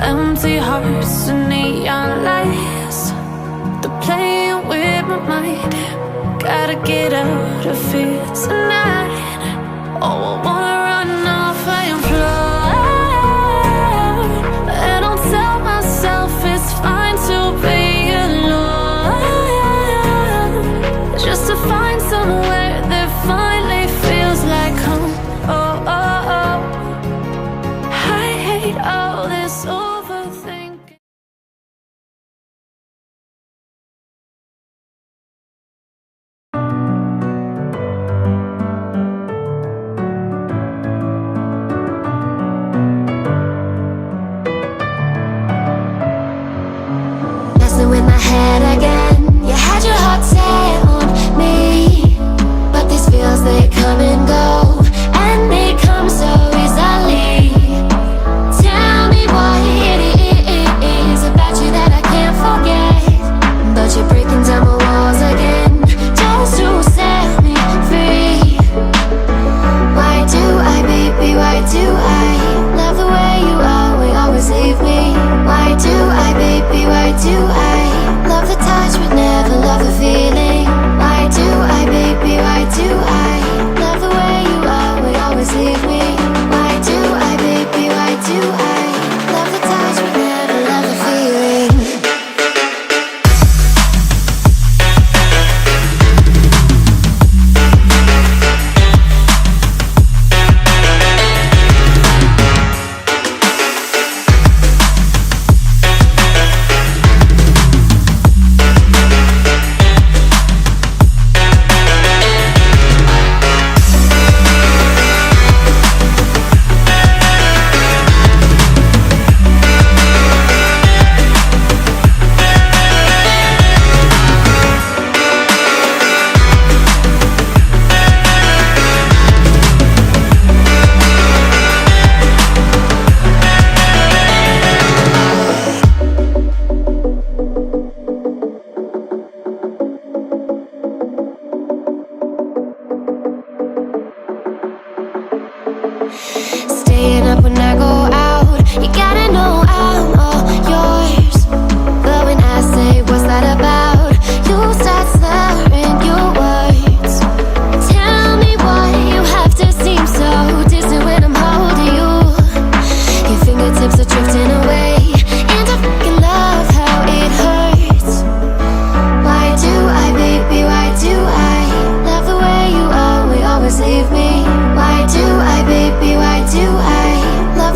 Empty hearts and neon lights, they're playing with my mind. Gotta get out of here tonight. Oh, I wanna run off and fly, and I'll tell myself it's fine to be alone, just to find somewhere that finally feels like home. Oh, oh, oh. I hate all this overthinking. Messing with my head again. You had your heart set on me, but these feels, they come and go, and they come so easily. Tell me what it is about you that I can't forget, but you're breaking down my walls again, just to set me free. Why do I, baby, why do I love the way you always leave me? Why do I, baby, why do I love the touch but never love the feeling? Why do I, baby, why do I love the way you always leave me? Why do I, baby, why do I love the touch but never love the feeling? Staying up when I go out, you gotta know I'm all yours. But when I say what's that about, you start slurring your words. Tell me why you have to seem so distant when I'm holding you. Your fingertips are drifting away, and I fucking love how it hurts. Why do I, baby, why do I love the way you always leave me? Why do I, baby, why do I love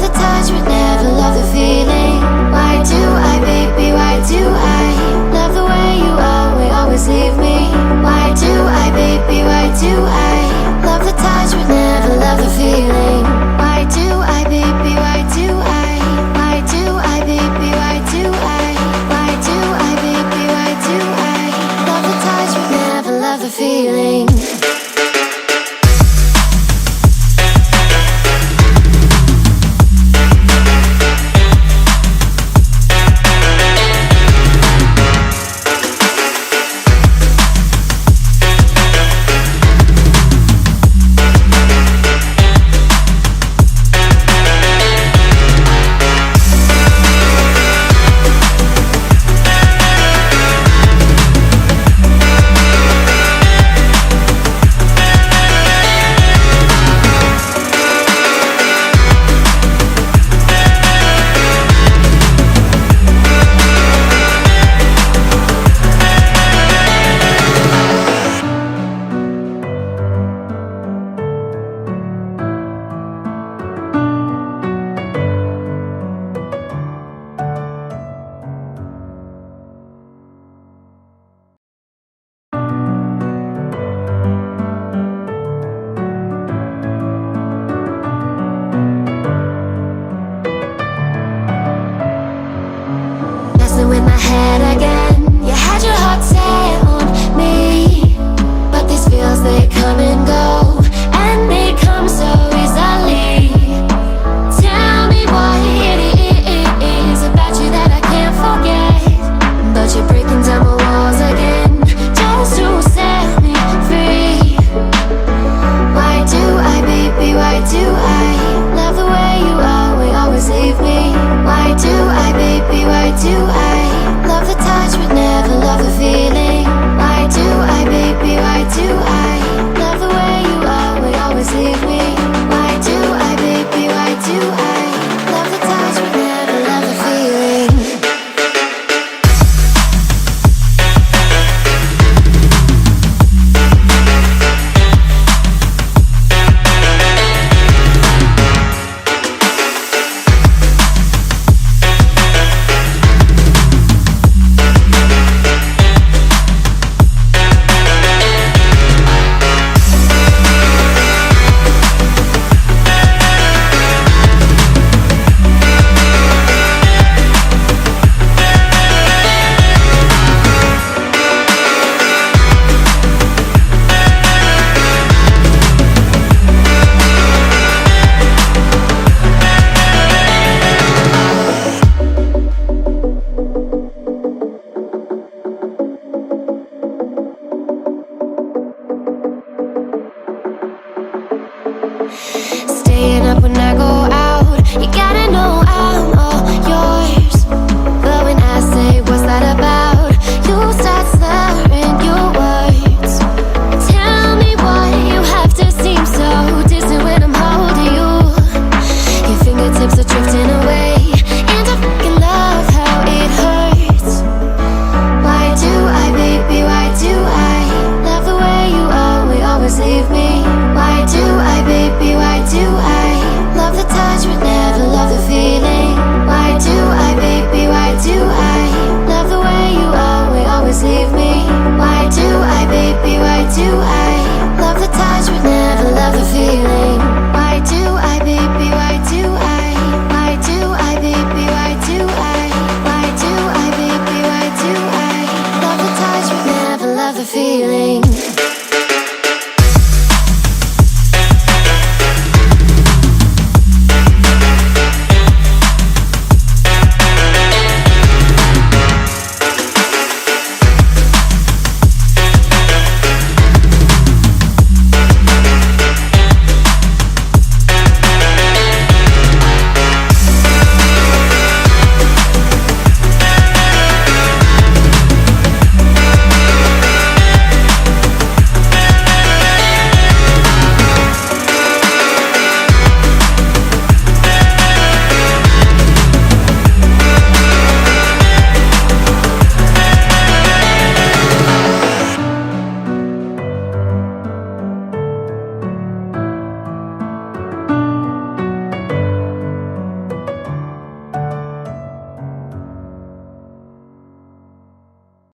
staying up when I go